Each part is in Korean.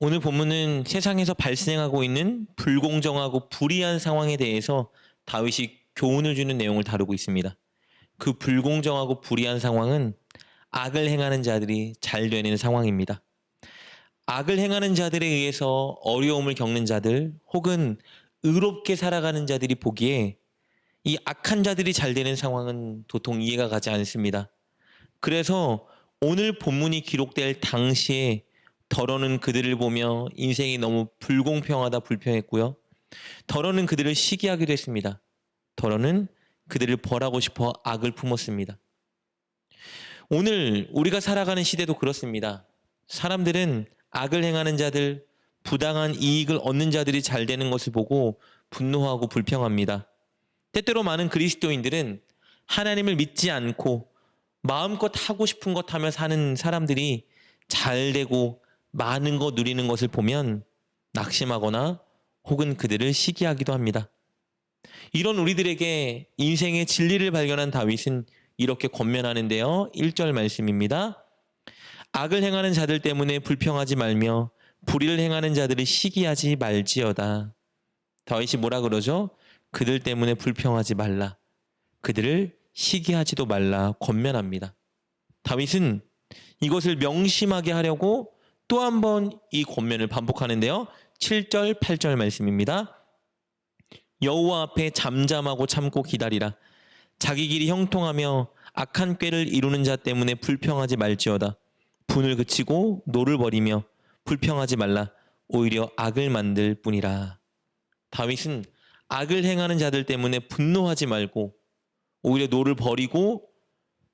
오늘 본문은 세상에서 발생하고 있는 불공정하고 불의한 상황에 대해서 다윗이 교훈을 주는 내용을 다루고 있습니다. 그 불공정하고 불의한 상황은 악을 행하는 자들이 잘 되는 상황입니다. 악을 행하는 자들에 의해서 어려움을 겪는 자들 혹은 의롭게 살아가는 자들이 보기에 이 악한 자들이 잘 되는 상황은 도통 이해가 가지 않습니다. 그래서 오늘 본문이 기록될 당시에 더러는 그들을 보며 인생이 너무 불공평하다 불평했고요. 더러는 그들을 시기하기도 했습니다. 더러는 그들을 벌하고 싶어 악을 품었습니다. 오늘 우리가 살아가는 시대도 그렇습니다. 사람들은 악을 행하는 자들, 부당한 이익을 얻는 자들이 잘 되는 것을 보고 분노하고 불평합니다. 때때로 많은 그리스도인들은 하나님을 믿지 않고 마음껏 하고 싶은 것 하며 사는 사람들이 잘 되고 많은 거 누리는 것을 보면 낙심하거나 혹은 그들을 시기하기도 합니다. 이런 우리들에게 인생의 진리를 발견한 다윗은 이렇게 권면하는데요. 1절 말씀입니다. 악을 행하는 자들 때문에 불평하지 말며 불의를 행하는 자들을 시기하지 말지어다. 다윗이 뭐라 그러죠? 그들 때문에 불평하지 말라. 그들을 시기하지도 말라 권면합니다. 다윗은 이것을 명심하게 하려고 또 한 번 이 권면을 반복하는데요. 7절, 8절 말씀입니다. 여호와 앞에 잠잠하고 참고 기다리라. 자기 길이 형통하며 악한 꾀를 이루는 자 때문에 불평하지 말지어다. 분을 그치고 노를 버리며 불평하지 말라. 오히려 악을 만들 뿐이라. 다윗은 악을 행하는 자들 때문에 분노하지 말고 오히려 노를 버리고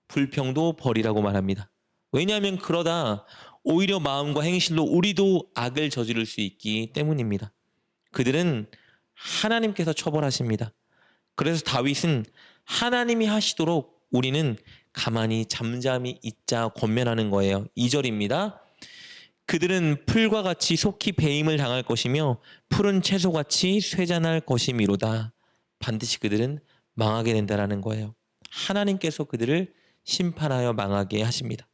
불평도 버리라고 말합니다. 왜냐하면 그러다 오히려 마음과 행실로 우리도 악을 저지를 수 있기 때문입니다. 그들은 하나님께서 처벌하십니다. 그래서 다윗은 하나님이 하시도록 우리는 가만히 잠잠히 있자 권면하는 거예요. 2절입니다. 그들은 풀과 같이 속히 배임을 당할 것이며 푸른 채소같이 쇠잔할 것이미로다. 반드시 그들은 망하게 된다라는 거예요. 하나님께서 그들을 심판하여 망하게 하십니다.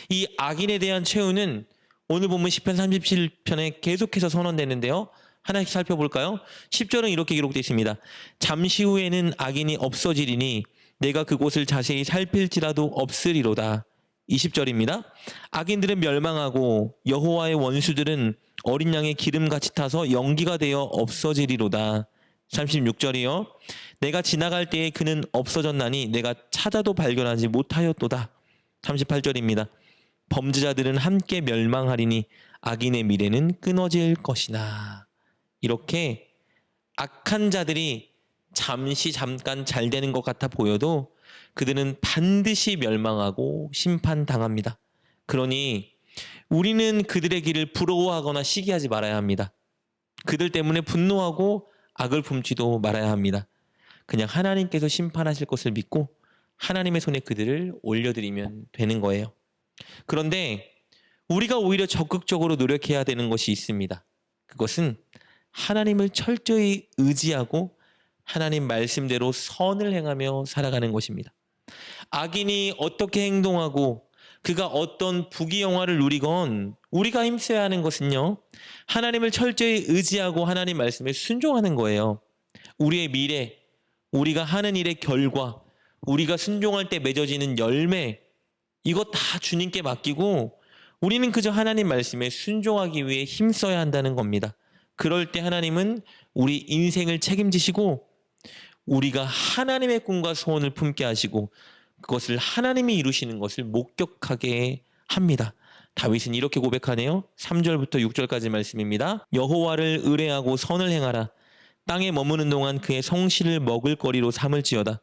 이 악인에 대한 최후는 오늘 보면 시편 37편에 계속해서 선언되는데요. 하나씩 살펴볼까요? 10절은 이렇게 기록되어 있습니다. 잠시 후에는 악인이 없어지리니 내가 그곳을 자세히 살필지라도 없으리로다. 20절입니다. 악인들은 멸망하고 여호와의 원수들은 어린 양의 기름같이 타서 연기가 되어 없어지리로다. 36절이요. 내가 지나갈 때에 그는 없어졌나니 내가 찾아도 발견하지 못하였도다. 38절입니다. 범죄자들은 함께 멸망하리니 악인의 미래는 끊어질 것이나. 이렇게 악한 자들이 잠깐 잘 되는 것 같아 보여도 그들은 반드시 멸망하고 심판당합니다. 그러니 우리는 그들의 길을 부러워하거나 시기하지 말아야 합니다. 그들 때문에 분노하고 악을 품지도 말아야 합니다. 그냥 하나님께서 심판하실 것을 믿고 하나님의 손에 그들을 올려드리면 되는 거예요. 그런데 우리가 오히려 적극적으로 노력해야 되는 것이 있습니다. 그것은 하나님을 철저히 의지하고 하나님 말씀대로 선을 행하며 살아가는 것입니다. 악인이 어떻게 행동하고 그가 어떤 부귀영화를 누리건 우리가 힘써야 하는 것은요. 하나님을 철저히 의지하고 하나님 말씀에 순종하는 거예요. 우리의 미래, 우리가 하는 일의 결과, 우리가 순종할 때 맺어지는 열매, 이거 다 주님께 맡기고 우리는 그저 하나님 말씀에 순종하기 위해 힘써야 한다는 겁니다. 그럴 때 하나님은 우리 인생을 책임지시고 우리가 하나님의 꿈과 소원을 품게 하시고 그것을 하나님이 이루시는 것을 목격하게 합니다. 다윗은 이렇게 고백하네요. 3절부터 6절까지 말씀입니다. 여호와를 의뢰하고 선을 행하라. 땅에 머무는 동안 그의 성실을 먹을거리로 삼을지어다.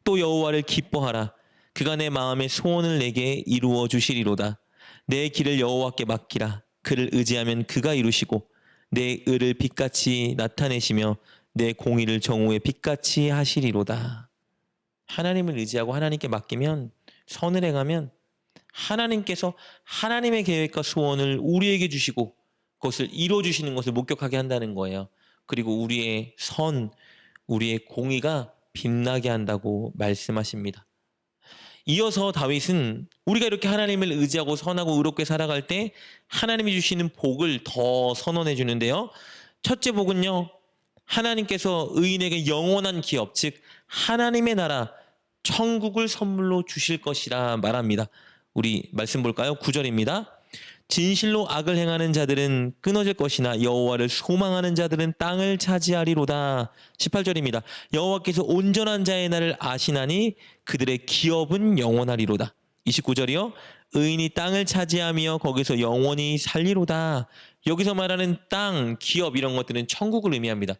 또 여호와를 기뻐하라. 그가 내 마음의 소원을 내게 이루어 주시리로다. 내 길을 여호와께 맡기라. 그를 의지하면 그가 이루시고 내 의를 빛같이 나타내시며 내 공의를 정오의 빛같이 하시리로다. 하나님을 의지하고 하나님께 맡기면 선을 행하면 하나님께서 하나님의 계획과 소원을 우리에게 주시고 그것을 이루어주시는 것을 목격하게 한다는 거예요. 그리고 우리의 우리의 공의가 빛나게 한다고 말씀하십니다. 이어서 다윗은 우리가 이렇게 하나님을 의지하고 선하고 의롭게 살아갈 때 하나님이 주시는 복을 더 선언해 주는데요. 첫째 복은요, 하나님께서 의인에게 영원한 기업, 즉 하나님의 나라 천국을 선물로 주실 것이라 말합니다. 우리 말씀 볼까요? 9절입니다. 진실로 악을 행하는 자들은 끊어질 것이나 여호와를 소망하는 자들은 땅을 차지하리로다. 18절입니다. 여호와께서 온전한 자의 날을 아시나니 그들의 기업은 영원하리로다. 29절이요. 의인이 땅을 차지하며 거기서 영원히 살리로다. 여기서 말하는 땅, 기업 이런 것들은 천국을 의미합니다.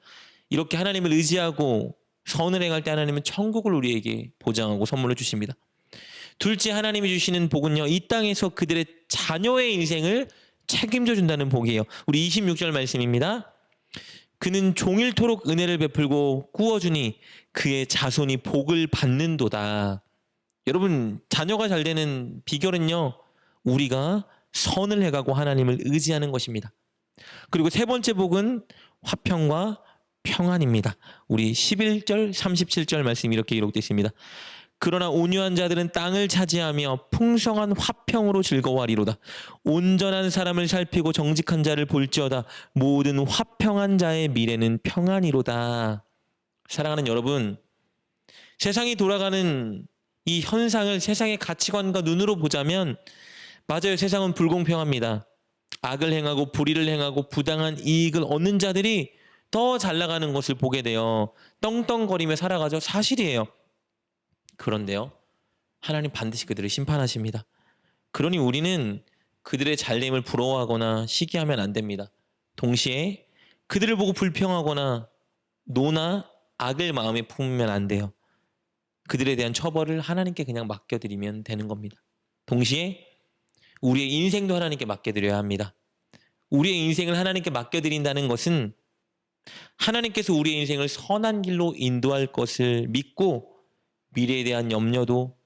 이렇게 하나님을 의지하고 선을 행할 때 하나님은 천국을 우리에게 보장하고 선물로 주십니다. 둘째, 하나님이 주시는 복은요, 이 땅에서 그들의 자녀의 인생을 책임져 준다는 복이에요. 우리 26절 말씀입니다. 그는 종일토록 은혜를 베풀고 꾸어주니 그의 자손이 복을 받는도다. 여러분, 자녀가 잘 되는 비결은요, 우리가 선을 해가고 하나님을 의지하는 것입니다. 그리고 세 번째 복은 화평과 평안입니다. 우리 11절 37절 말씀이 이렇게 기록되어 있습니다. 그러나 온유한 자들은 땅을 차지하며 풍성한 화평으로 즐거워하리로다. 온전한 사람을 살피고 정직한 자를 볼지어다. 모든 화평한 자의 미래는 평안이로다. 사랑하는 여러분, 세상이 돌아가는 이 현상을 세상의 가치관과 눈으로 보자면 맞아요. 세상은 불공평합니다. 악을 행하고 불의를 행하고 부당한 이익을 얻는 자들이 더 잘 나가는 것을 보게 되어 떵떵거리며 살아가죠. 사실이에요. 그런데요, 하나님 반드시 그들을 심판하십니다. 그러니 우리는 그들의 잘됨을 부러워하거나 시기하면 안 됩니다. 동시에 그들을 보고 불평하거나 노나 악을 마음에 품으면 안 돼요. 그들에 대한 처벌을 하나님께 그냥 맡겨드리면 되는 겁니다. 동시에 우리의 인생도 하나님께 맡겨드려야 합니다. 우리의 인생을 하나님께 맡겨드린다는 것은 하나님께서 우리의 인생을 선한 길로 인도할 것을 믿고 미래에 대한 염려도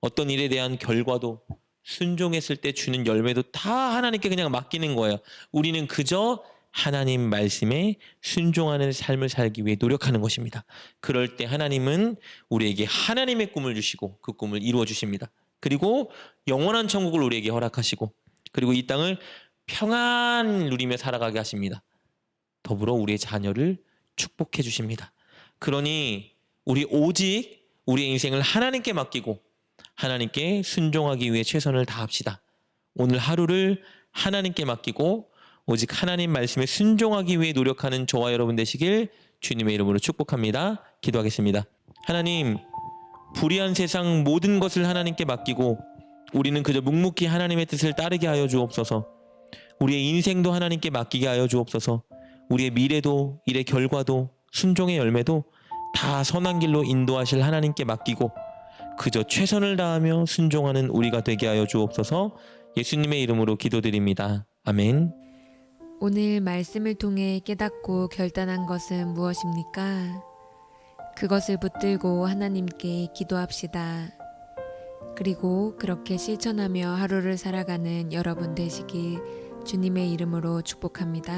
어떤 일에 대한 결과도 순종했을 때 주는 열매도 다 하나님께 그냥 맡기는 거예요. 우리는 그저 하나님 말씀에 순종하는 삶을 살기 위해 노력하는 것입니다. 그럴 때 하나님은 우리에게 하나님의 꿈을 주시고 그 꿈을 이루어 주십니다. 그리고 영원한 천국을 우리에게 허락하시고 그리고 이 땅을 평안 누리며 살아가게 하십니다. 더불어 우리의 자녀를 축복해 주십니다. 그러니 우리 오직 우리의 인생을 하나님께 맡기고 하나님께 순종하기 위해 최선을 다합시다. 오늘 하루를 하나님께 맡기고 오직 하나님 말씀에 순종하기 위해 노력하는 저와 여러분 되시길 주님의 이름으로 축복합니다. 기도하겠습니다. 하나님, 불의한 세상 모든 것을 하나님께 맡기고 우리는 그저 묵묵히 하나님의 뜻을 따르게 하여 주옵소서. 우리의 인생도 하나님께 맡기게 하여 주옵소서. 우리의 미래도 일의 결과도 순종의 열매도 다 선한 길로 인도하실 하나님께 맡기고 그저 최선을 다하며 순종하는 우리가 되게 하여 주옵소서. 예수님의 이름으로 기도드립니다. 아멘. 오늘 말씀을 통해 깨닫고 결단한 것은 무엇입니까? 그것을 붙들고 하나님께 기도합시다. 그리고 그렇게 실천하며 하루를 살아가는 여러분 되시길 주님의 이름으로 축복합니다.